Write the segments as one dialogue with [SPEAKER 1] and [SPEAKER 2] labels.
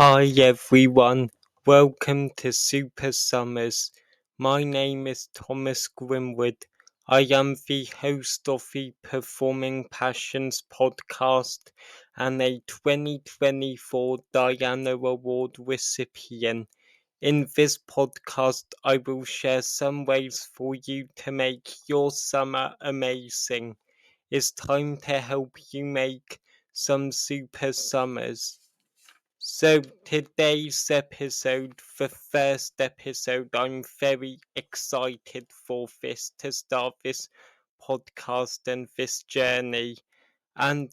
[SPEAKER 1] Hi everyone, welcome to Super Summers. My name is Thomas Grimwood. I am the host of the Performing Passions podcast and a 2024 Diana Award recipient. In this podcast, I will share some ways for you to make your summer amazing. It's time to help you make some super summers. So today's episode, the first episode, I'm very excited for this to start this podcast and this journey. And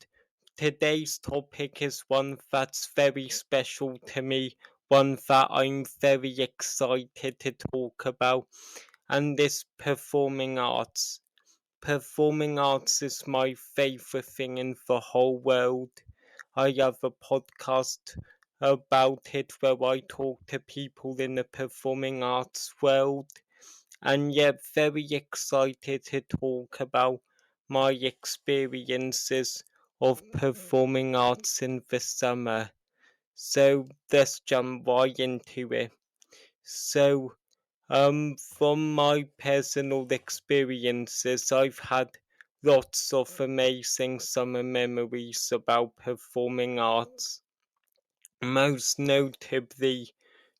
[SPEAKER 1] today's topic is one that's very special to me, one that I'm very excited to talk about, and this performing arts. Performing arts is my favorite thing in the whole world. I have a podcast about it where I talk to people in the performing arts world, and yet very excited to talk about my experiences of performing arts in the summer. So let's jump right into it. So, from my personal experiences, I've had lots of amazing summer memories about performing arts. Most notably,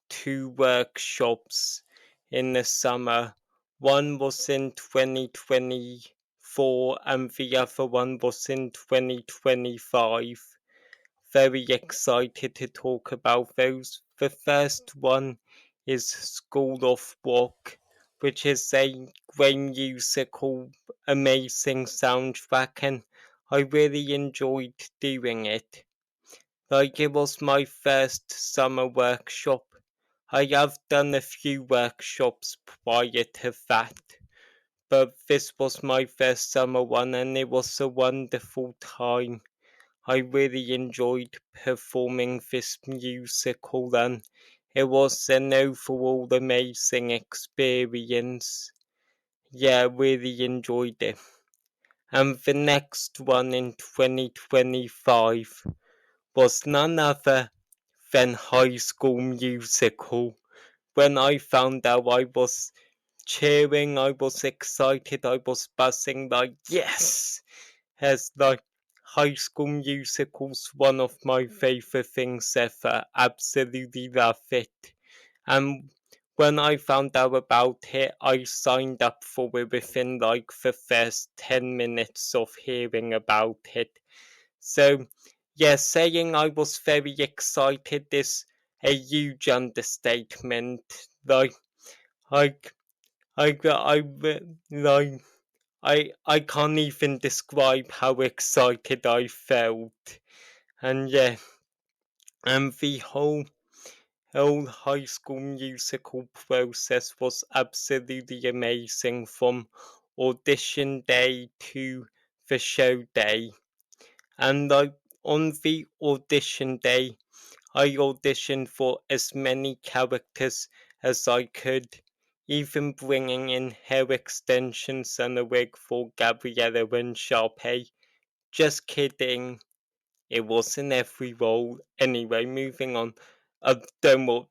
[SPEAKER 1] two workshops in the summer. One was in 2024 and the other one was in 2025. Very excited to talk about those. The first one is School of Rock, which is a great musical, amazing soundtrack, and I really enjoyed doing it. Like it was my first summer workshop. I have done a few workshops prior to that, but this was my first summer one and it was a wonderful time. I really enjoyed performing this musical and it was an overall amazing experience. Yeah, I really enjoyed it. And the next one in 2025 was none other than High School Musical. When I found out, I was cheering, I was excited, I was buzzing like, yes! As like High School Musical's one of my favourite things ever. Absolutely love it. And when I found out about it, I signed up for it within like the first 10 minutes of hearing about it. So, yeah, saying I was very excited is a huge understatement. Like, I, like, I can't even describe how excited I felt. And yeah, and the whole High School Musical process was absolutely amazing from audition day to the show day. And on the audition day, I auditioned for as many characters as I could, even bringing in hair extensions and a wig for Gabriella and Sharpay. Just kidding. It wasn't every role. Anyway, moving on. Don't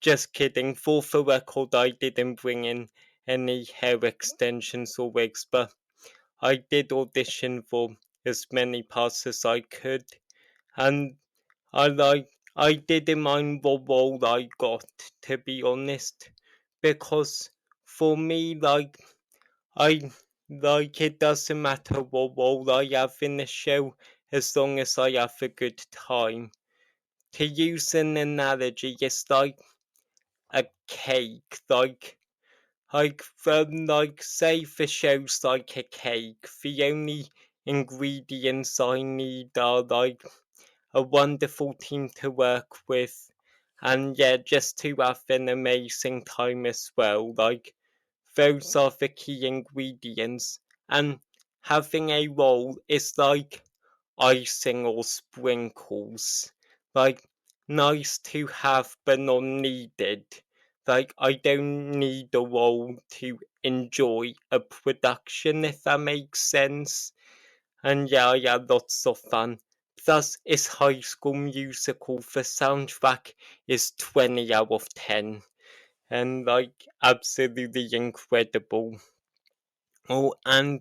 [SPEAKER 1] just kidding. For the record, I didn't bring in any hair extensions or wigs, but I did audition for as many parts as I could, and I didn't mind what role I got, to be honest, because for me, I it doesn't matter what role I have in the show as long as I have a good time. To use an analogy, it's like a cake, like say the show's like a cake. The only ingredients I need are like a wonderful team to work with, and yeah, just to have an amazing time as well. Like those are the key ingredients, and having a role is like icing or sprinkles. Like nice to have but not needed. Like I don't need a role to enjoy a production, if that makes sense. And yeah, I had lots of fun. thus is High School Musical. The soundtrack is 20 out of 10, and like absolutely incredible. Oh, and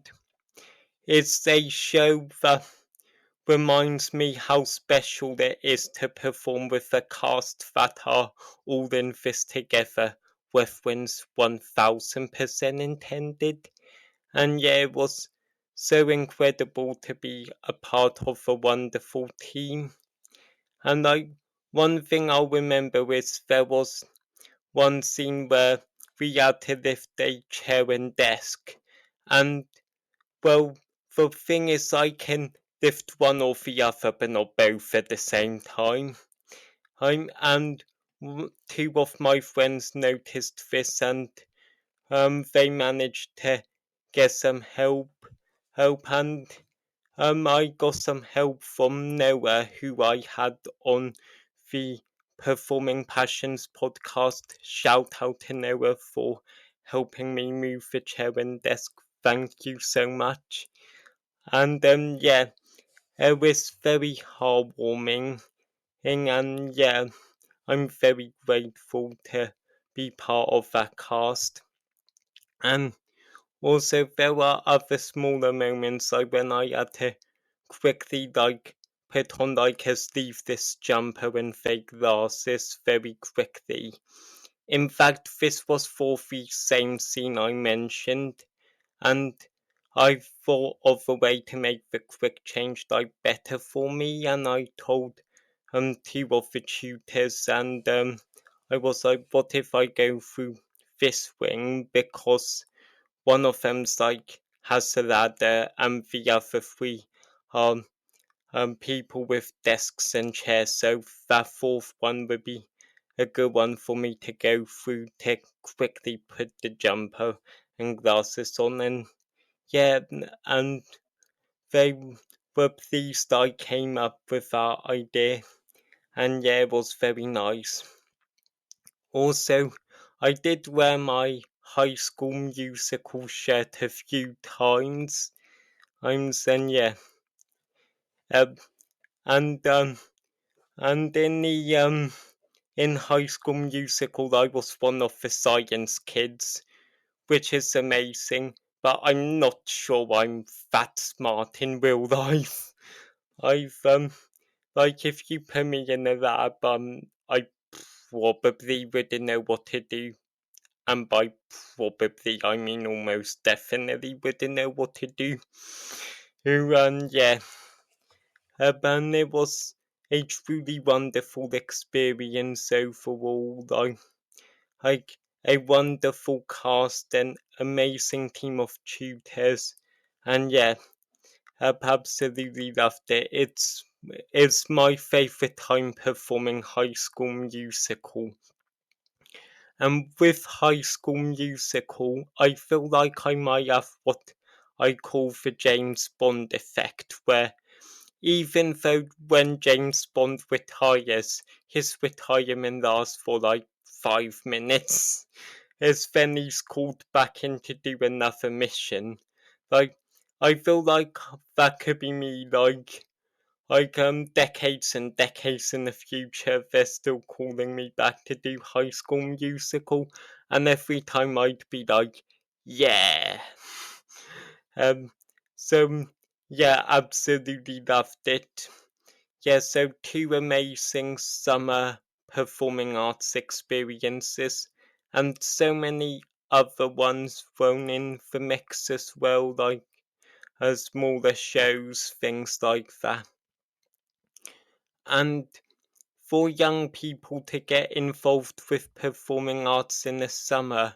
[SPEAKER 1] it's a show that reminds me how special it is to perform with a cast that are all in this together. Reference 1000% intended. And yeah, it was so incredible to be a part of a wonderful team. And one thing I'll remember is there was one scene where we had to lift a chair and desk. And well, the thing is, I can lift one or the other, but not both at the same time. And two of my friends noticed this, and they managed to get some help, and I got some help from Noah, who I had on the Performing Passions podcast. Shout out to Noah for helping me move the chair and desk. Thank you so much. And yeah, it was very heartwarming, and yeah, I'm very grateful to be part of that cast. And also, there were other smaller moments, like when I had to quickly put on a sleeveless jumper and fake glasses very quickly. In fact, this was for the same scene I mentioned, and I thought of a way to make the quick change better for me, and I told two of the tutors, and I was like, what if I go through this wing, because one of them's has a ladder, and the other three are people with desks and chairs, so that fourth one would be a good one for me to go through to quickly put the jumper and glasses on. And yeah, and they were pleased I came up with that idea, and yeah, it was very nice. Also, I did wear my High School Musical shirt a few times. Then yeah, um, and and in High School Musical, I was one of the science kids, which is amazing. But I'm not sure I'm that smart in real life. I've if you put me in a lab, I probably wouldn't know what to do, and by probably I mean almost definitely wouldn't know what to do. Yeah, and it was a truly wonderful experience overall. Like a wonderful cast and amazing team of tutors, and yeah, I've absolutely loved it. It's my favorite time performing High School Musical. And with High School Musical, I feel like I might have what I call the James Bond effect, where even though when James Bond retires, his retirement lasts for 5 minutes, as then he's called back in to do another mission. Like, I feel like that could be me, decades and decades in the future, they're still calling me back to do High School Musical, and every time I'd be like, yeah. Um, so yeah, absolutely loved it. Yeah, so two amazing summer performing arts experiences, and so many other ones thrown in the mix as well, smaller shows, things like that. And for young people to get involved with performing arts in the summer,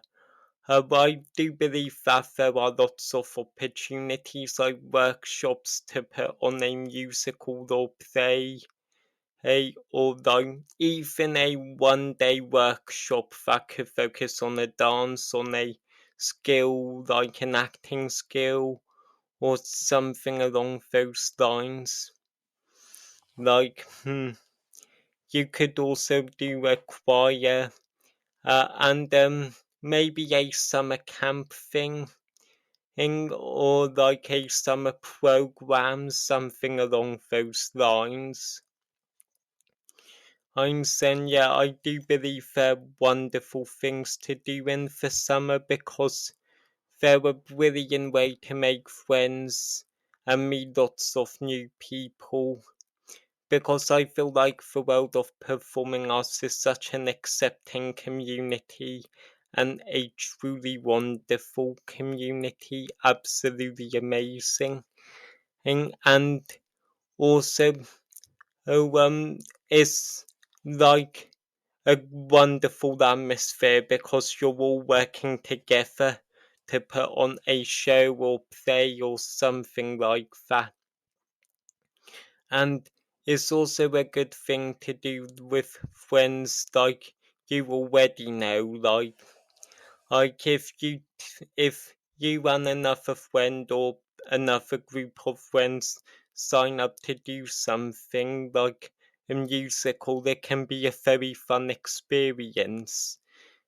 [SPEAKER 1] I do believe that there are lots of opportunities like workshops to put on a musical or play, or even a 1 day workshop that could focus on a dance, on a skill like an acting skill, or something along those lines. Like, you could also do a choir, and maybe a summer camp thing. or like a summer program, something along those lines. I'm saying, yeah, I do believe they're wonderful things to do in the summer because they're a brilliant way to make friends and meet lots of new people. Because I feel like the world of performing arts is such an accepting community and a truly wonderful community, absolutely amazing. And also, it's like a wonderful atmosphere because you're all working together to put on a show or play or something like that. And it's also a good thing to do with friends like you already know, like if you and another friend or another group of friends sign up to do something like a musical, it can be a very fun experience.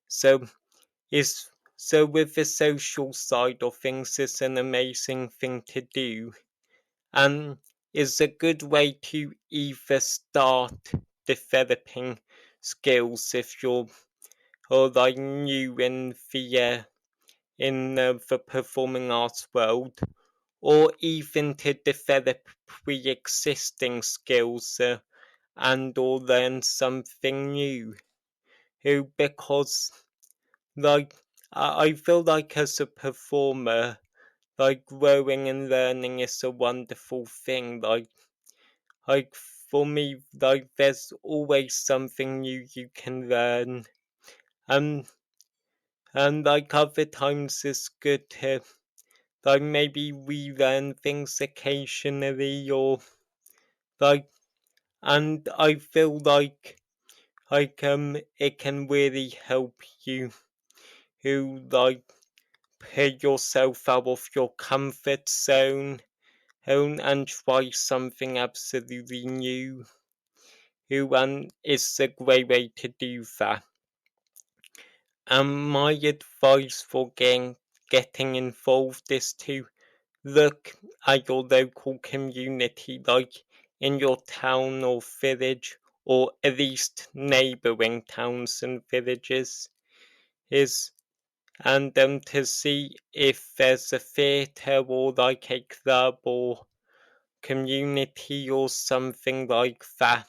[SPEAKER 1] So is so with the social side of things, it's an amazing thing to do, and is a good way to either start developing skills if you're or like new in the performing arts world, or even to develop pre-existing skills and or learn something new. Who because like I feel like as a performer, like growing and learning is a wonderful thing. Like for me, like there's always something new you can learn, and like other times it's good to like maybe relearn things occasionally, or like, and I feel like it can really help you who like put yourself out of your comfort zone and try something absolutely new. Who and it's a great way to do that. And my advice for getting involved is to look at your local community, like in your town or village, or at least neighbouring towns and villages, is and to see if there's a theatre or like a club or community or something like that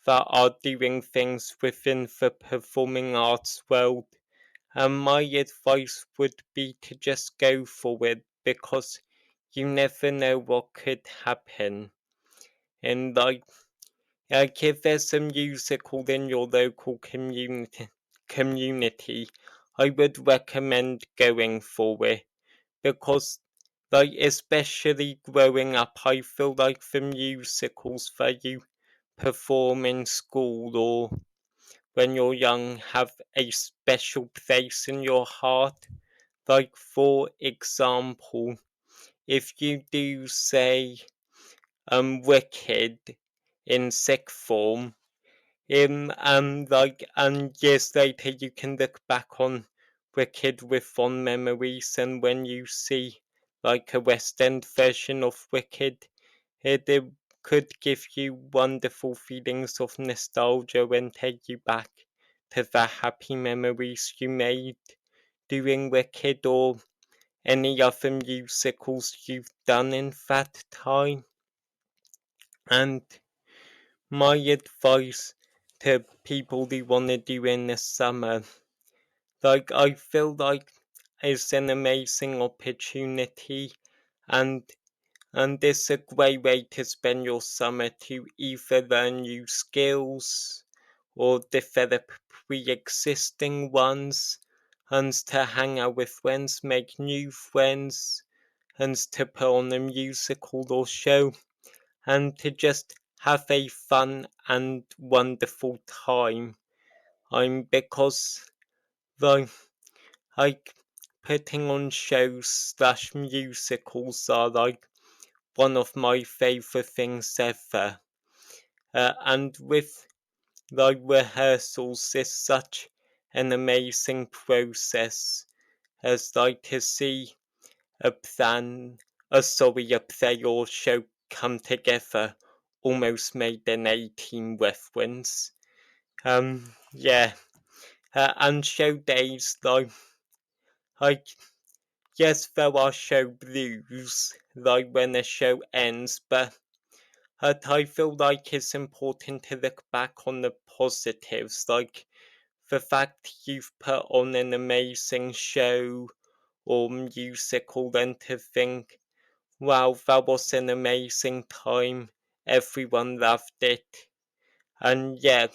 [SPEAKER 1] are doing things within the performing arts world. And my advice would be to just go for it because you never know what could happen. And like if there's a musical in your local community, I would recommend going for it because like especially growing up, I feel like the musicals that you perform in school or when you're young have a special place in your heart. Like, for example, if you do say Wicked in sixth form, and years later you can look back on Wicked with fond memories, and when you see like a West End version of Wicked, it could give you wonderful feelings of nostalgia and take you back to the happy memories you made doing Wicked or any other musicals you've done in that time. And my advice to people who want to do in the summer, like I feel like it's an amazing opportunity, and it's a great way to spend your summer to either learn new skills or develop pre-existing ones, and to hang out with friends, make new friends, and to put on a musical or show, and to just have a fun and wonderful time. Because like like putting on shows slash musicals are like one of my favourite things ever. And with like rehearsals, it's such an amazing process as like to see they all show come together almost made an 18 reference. Yeah, and show days like yes, there are show blues, like when a show ends, but I feel like it's important to look back on the positives, like the fact you've put on an amazing show or musical, and to think, wow, that was an amazing time, everyone loved it. And yeah,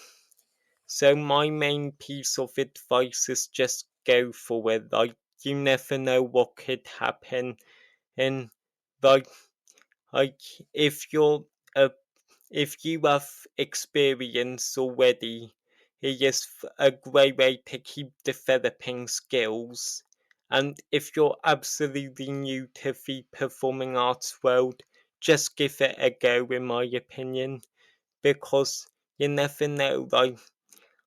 [SPEAKER 1] so my main piece of advice is just go for it. Like you never know what could happen, and like like if you're a if you have experience already, it is a great way to keep developing skills. And if you're absolutely new to the performing arts world, just give it a go, in my opinion, because you never know,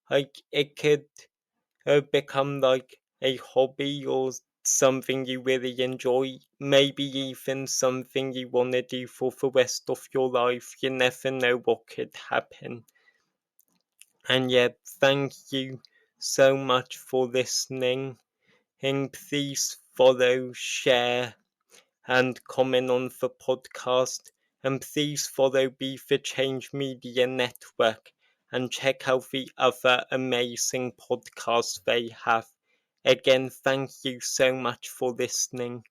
[SPEAKER 1] like it could become like a hobby or something you really enjoy, maybe even something you want to do for the rest of your life. You never know what could happen. And yeah, thank you so much for listening. And please follow, share, and comment on the podcast. And please follow Be the Change Media Network and check out the other amazing podcasts they have. Again, thank you so much for listening.